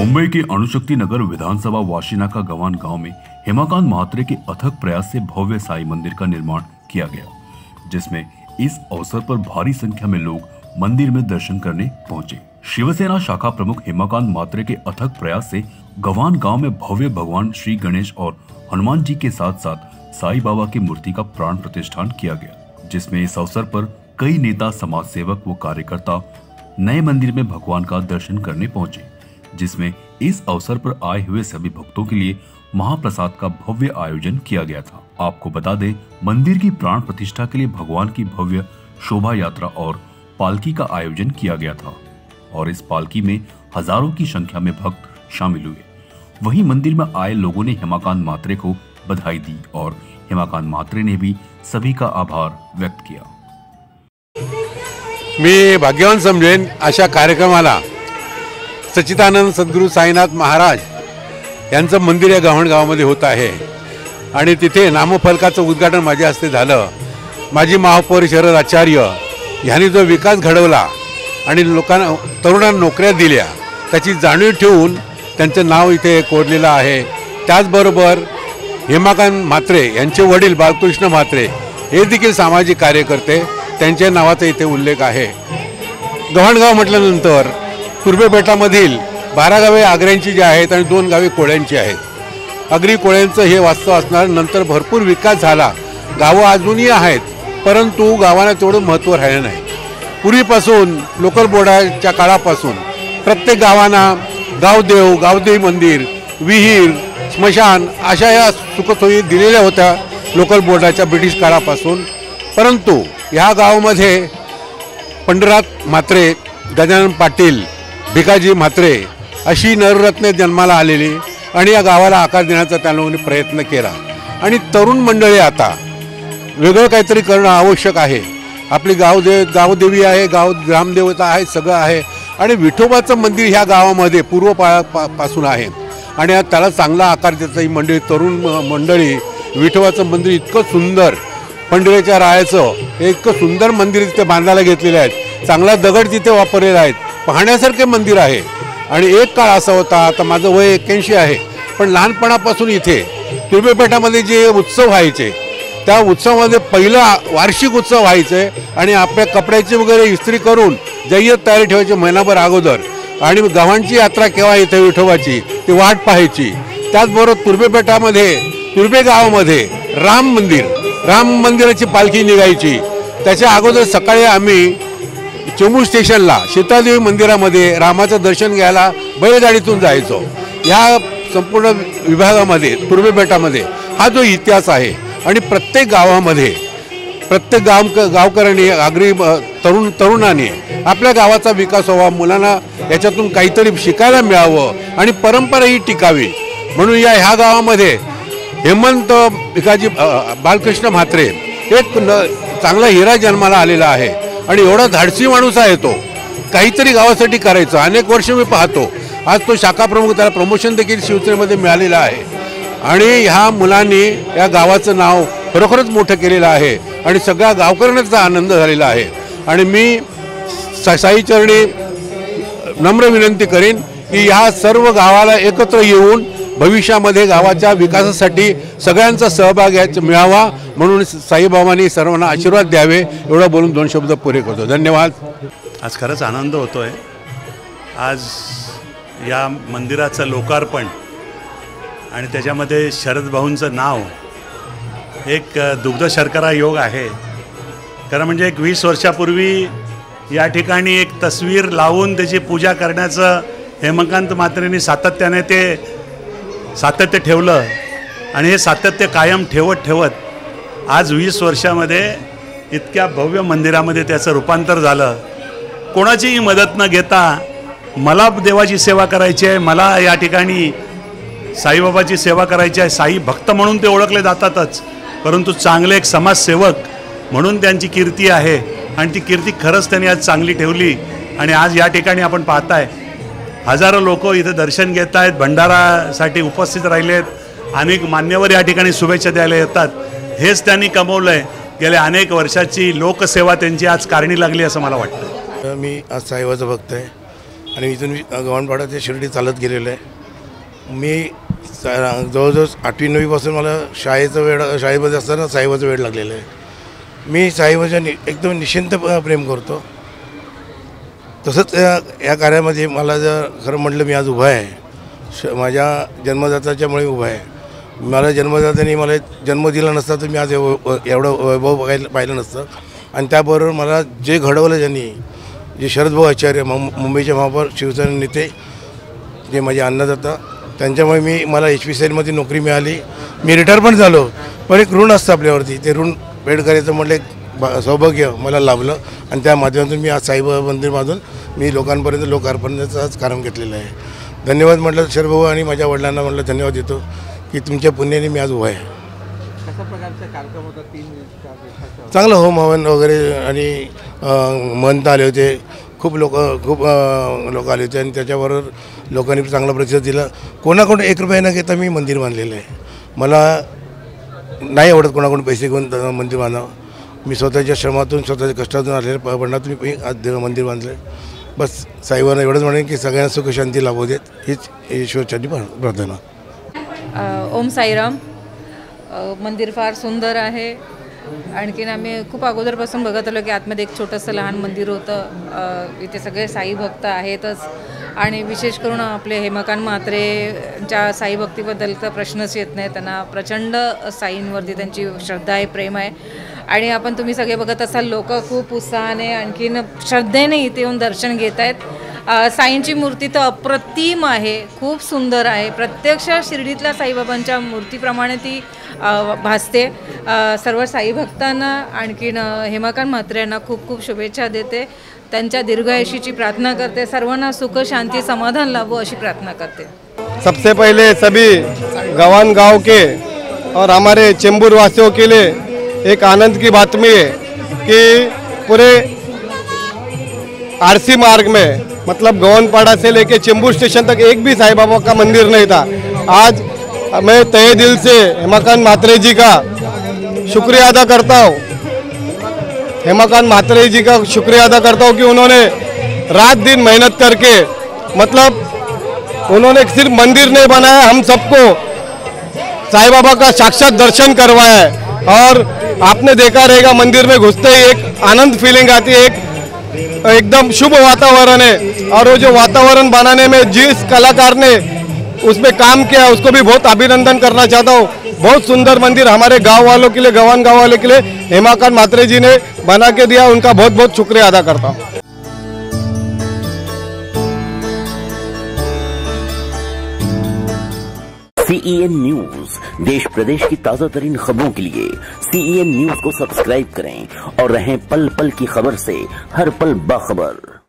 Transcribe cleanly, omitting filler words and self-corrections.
मुंबई के अणुशक्ति नगर विधानसभा वाशिना का गवान गांव में हेमाकांत म्हात्रे के अथक प्रयास से भव्य साई मंदिर का निर्माण किया गया, जिसमें इस अवसर पर भारी संख्या में लोग मंदिर में दर्शन करने पहुंचे। शिवसेना शाखा प्रमुख हेमाकांत म्हात्रे के अथक प्रयास से गवान गांव में भव्य भगवान श्री गणेश और हनुमान जी के साथ साथ साई बाबा की मूर्ति का प्राण प्रतिष्ठान किया गया, जिसमें इस अवसर पर कई नेता, समाज सेवक व कार्यकर्ता नए मंदिर में भगवान का दर्शन करने पहुंचे, जिसमें इस अवसर पर आए हुए सभी भक्तों के लिए महाप्रसाद का भव्य आयोजन किया गया था। आपको बता दें, मंदिर की प्राण प्रतिष्ठा के लिए भगवान की भव्य शोभा यात्रा और पालकी का आयोजन किया गया था और इस पालकी में हजारों की संख्या में भक्त शामिल हुए। वहीं मंदिर में आए लोगों ने हेमाकांत म्हात्रे को बधाई दी और हेमाकांत म्हात्रे ने भी सभी का आभार व्यक्त किया। मी भाग्यवान समजेन अशा कार्यक्रमाला सच्चिदानंद सद्गुरू साईनाथ महाराज यांचं मंदिर या गव्हाण गावामध्ये होत आहे आणि तिथे नामफलकाचं उद्घाटन माझ्या हस्ते झालं। माजी महापौर शरद आचार्य यांनी जो विकास घडवला आणि लोकांना तरुणांना नोकऱ्या दिल्या त्याची जाणीव ठेवून त्यांचं नाव इथे कोरलेलं आहे। त्याचबरोबर हेमाकांत म्हात्रे यांचे वडील बालकृष्ण म्हात्रे हे देखील सामाजिक कार्यकर्ते, त्यांच्या नावाचा इथे उल्लेख आहे। गव्हाण गाव म्हटल्यानंतर तुर्भे बेटामधील 12 गावे आगऱ्यांची जी आहेत आणि 2 गावे कोळ्यांची आहेत। आगरी कोळ्यांचं हे वास्तव असणार, नंतर भरपूर विकास झाला, गावं अजूनही आहेत, परंतु गावांना तेवढं महत्त्व राहिलं नाही। पूर्वीपासून लोकल बोर्डाच्या काळापासून प्रत्येक गावांना गावदेव, गावदेवी मंदिर, विहीर, स्मशान अशा या सुखसोयी दिलेल्या होत्या लोकल बोर्डाच्या ब्रिटिश काळापासून। परंतु या गावामध्ये पंढरीनाथ म्हात्रे, गजानन पाटील, भिकाजी म्हात्रे अशी नररत्ने जन्माला आलेली आणि या गावाला आकार देण्याचा त्यांनी प्रयत्न केला आणि तरुण मंडळी आता वेगळं काहीतरी करणं आवश्यक आहे। आपली गावदेवी आहे, ग्रामदेवता आहे, सगळं आहे आणि विठोबाचं मंदिर ह्या गावामध्ये पूर्वपासून आहे आणि त्याला चांगला आकार देतात ही मंडळी, तरुण मंडळी। विठोबाचं मंदिर इतकं सुंदर, पंढरीच्या रायाचं हे इतकं सुंदर मंदिर तिथे बांधायला घेतलेले आहेत, चांगला दगड तिथे वापरलेला आहेत, पाहण्यासारखे मंदिर आहे। आणि एक काळ असा होता, आता माझं वय 81 आहे, पण लहानपणापासून इथे तुर्भे बेटामध्ये जे उत्सव व्हायचे त्या उत्सवामध्ये पहिला वार्षिक उत्सव व्हायचे आणि आपल्या कपड्याची वगैरे इस्त्री करून जय्यत तयारी ठेवायची महिनाभर अगोदर आणि गव्हाणची यात्रा केव्हा येते विठोबाची ती वाट पाहायची। त्याचबरोबर तुर्भे बेटामध्ये, तुर्भे गावामध्ये राम मंदिराची पालखी निघायची। त्याच्या अगोदर सकाळी आम्ही चेंबूर स्टेशनला सीतादेवी मंदिरामध्ये रामाचं दर्शन घ्यायला बैलगाडीतून जायचो। या संपूर्ण विभागामध्ये तुर्भे बेटामध्ये हा जो इतिहास आहे आणि प्रत्येक गावामध्ये प्रत्येक गावकऱ्यांनी, आगरी तरुणांनी आपल्या गावाचा विकास व्हावा, मुलांना याच्यातून काहीतरी शिकायला मिळावं आणि परंपरा ही टिकावी म्हणून ह्या गावामध्ये हेमंत भिकाजी बालकृष्ण म्हात्रे एक चांगला हिरा जन्माला आलेला आहे आणि एवढा धाडसी माणूस आहे तो, काहीतरी गावासाठी करायचं। अनेक वर्ष मी पाहतो, आज तो शाखा प्रमुख, त्याला प्रमोशन देखील शिवसेनेमध्ये मिळालेलं आहे आणि ह्या मुलांनी या गावाचं नाव खरोखरच मोठं केलेलं आहे आणि सगळ्या गावकऱ्यांना त्याचा आनंद झालेला आहे। आणि मी साईचरणी नम्र विनंती करीन की ह्या सर्व गावाला एकत्र येऊन भविष्यामध्ये गावाच्या विकासासाठी सगळ्यांचा सहभाग मिळावा म्हणून साईबाबांनी सर्वांना आशीर्वाद द्यावे एवढं बोलून 2 शब्द पुरे करतो। धन्यवाद। आज खरंच आनंद होतोय। आज या मंदिराचं लोकार्पण आणि त्याच्यामध्ये शरद भाऊंचं नाव एक दुग्ध शर्करा योग आहे। खरं म्हणजे एक 20 वर्षापूर्वी या ठिकाणी एक तस्वीर लावून त्याची पूजा करण्याचं हेमाकांत म्हात्रेंनी सातत्याने सातत्य ठेवलं आणि हे सातत्य कायम ठेवत आज 20 वर्षामध्ये इतक्या भव्य मंदिरामध्ये त्याचं रूपांतर झालं। कोणाचीही मदत न घेता मला देवाची सेवा करायची आहे, मला या ठिकाणी साईबाबाची सेवा करायची आहे, साई भक्त म्हणून ते ओळखले जातातच, परंतु चांगले एक समाजसेवक म्हणून त्यांची कीर्ती आहे आणि ती कीर्ती खरंच त्यांनी आज चांगली ठेवली। आणि आज या ठिकाणी आपण पाहताय हजारो लोक इथे दर्शन घेत आहेत, भंडारासाठी उपस्थित राहिलेत, अनेक मान्यवर या ठिकाणी शुभेच्छा द्यायला येतात। हेच त्यांनी कमवलं आहे, गेल्या अनेक वर्षाची लोकसेवा त्यांची आज कारणी लागली असं मला वाटतं। मी आज साईबाबाचा भक्त आहे आणि इथून गव्हाणपाडा ते शिर्डी चालत गेलेलो आहे. मी जवळजवळ 8वी 9वीपासून मला शाळेमध्ये असताना साईबाबाचा वेळ लागलेला आहे. मी साईबाबाच्या एकदम निश्चिंत प्रेम करतो. तसंच या कार्यामध्ये मला जर खरं म्हटलं मी आज उभा आहे माझ्या जन्मदात्याच्यामुळे उभा आहे. मला जन्मदात्याने मला जन्म दिला नसता तर मी आज एवढं वैभव पाहिलं नसतं. आणि त्याबरोबर मला जे घडवलं ज्यांनी, जे शरदभाऊ आचार्य मुंबईचे महापौर शिवसेना नेते, जे माझे अन्नदाता, त्यांच्यामुळे मला HPCL मध्ये नोकरी मिळाली. मी रिटायर पण झालो. पण एक ऋण असतं आपल्यावरती, ते ऋण पेड करायचं म्हटलं एक सौभाग्य मला लाभलं. आणि त्या माध्यमातून मी आज साईबाबा मंदिर बांधून मी लोकांपर्यंत लोकार्पणाचं आज काम घेतलेलं आहे. धन्यवाद म्हटलं शरदभाऊ आणि माझ्या वडिलांना म्हटलं धन्यवाद देतो की तुमच्या पुण्याने मी आज उभा आहे. कशा प्रकारचा कार्यक्रम होता? 3 दिवसाचा चांगलं होम हवन वगैरे आणि महंत आले होते. खूप लोक आले होते आणि त्याच्याबरोबर लोकांनी चांगला प्रतिसाद दिला. कोणाकडून 1 रुपया न घेता मी मंदिर बांधलेलं आहे. मला नाही आवडत कोणाकडून पैसे घेऊन मंदिर बांधावं. मी स्वतःच्या श्रमातून स्वतःच्या कष्टातून आलेल्या पणातून मी आज मंदिर बांधलं. बस साईबाबांना एवढंच म्हणेन की सगळ्यांना सुख शांती लाभू देत, हीच ईश्वरचरणी प्रार्थना. ओम साईराम. मंदिर फार सुंदर आहे. आणखीन आम्ही खूप अगोदरपासून बघत आलो की आतमध्ये एक छोटंसं लहान मंदिर होतं. इथे सगळे साई भक्त आहेतच. आणि विशेष करून आपले हेमकांत म्हात्रेच्या साई भक्तीबद्दल तर प्रश्नच येत नाही. त्यांना प्रचंड साईंवरती त्यांची श्रद्धा आहे, प्रेम आहे. आणि तुम्ही सगळे बघत असाल, लोक खूप उत्साहाने आणखीन श्रद्धेने इथे येऊन दर्शन घेत आहेत. साईंची मूर्ती तर अप्रतिम आहे, खूप सुंदर आहे. प्रत्यक्ष शिर्डीतल्या साईबाबांच्या मूर्तीप्रमाणे ती भासते. सर्व साई भक्तांना आणखीन हेमकांत म्हात्रे यांना खूप खूप शुभेच्छा देते. त्यांच्या दीर्घायुषीची प्रार्थना करते. सर्वांना सुख शांती समाधान लाभो अशी प्रार्थना करते. सबसे पहले सभी गवान गांव के और हमारे चेंबूर वासियों के लिए एक आनंद की बातमी है कि पूरे आरसी मार्ग में मतलब गव्हाणपाड़ा से लेके चेंबूर स्टेशन तक एक भी साईं बाबा का मंदिर नहीं था. आज मैं तहे दिल से हेमकांत म्हात्रे जी का शुक्रिया अदा करता हूँ. हेमकांत म्हात्रे जी का शुक्रिया अदा करता हूँ कि उन्होंने रात दिन मेहनत करके मतलब उन्होंने सिर्फ मंदिर नहीं बनाया, हम सबको साईं बाबा का साक्षात दर्शन करवाया है. और आपने देखा रहेगा मंदिर में घुसते ही एक आनंद फीलिंग आती है, एक एकदम शुभ वातावरण है. और वो जो वातावरण बनाने में जिस कलाकार ने उसमें काम किया उसको भी बहुत अभिनंदन करना चाहता हूँ. बहुत सुंदर मंदिर हमारे गांव वालों के लिए, गवान गांव वालों के लिए हेमकांत म्हात्रे जी ने बना के दिया. उनका बहुत बहुत शुक्रिया अदा करता हूँ. CEN न्यूज, देश प्रदेश की ताजा तरीन खबरों के लिए CEN न्यूज को सब्सक्राइब करें और रहें पल पल की खबर से हर पल बाखबर.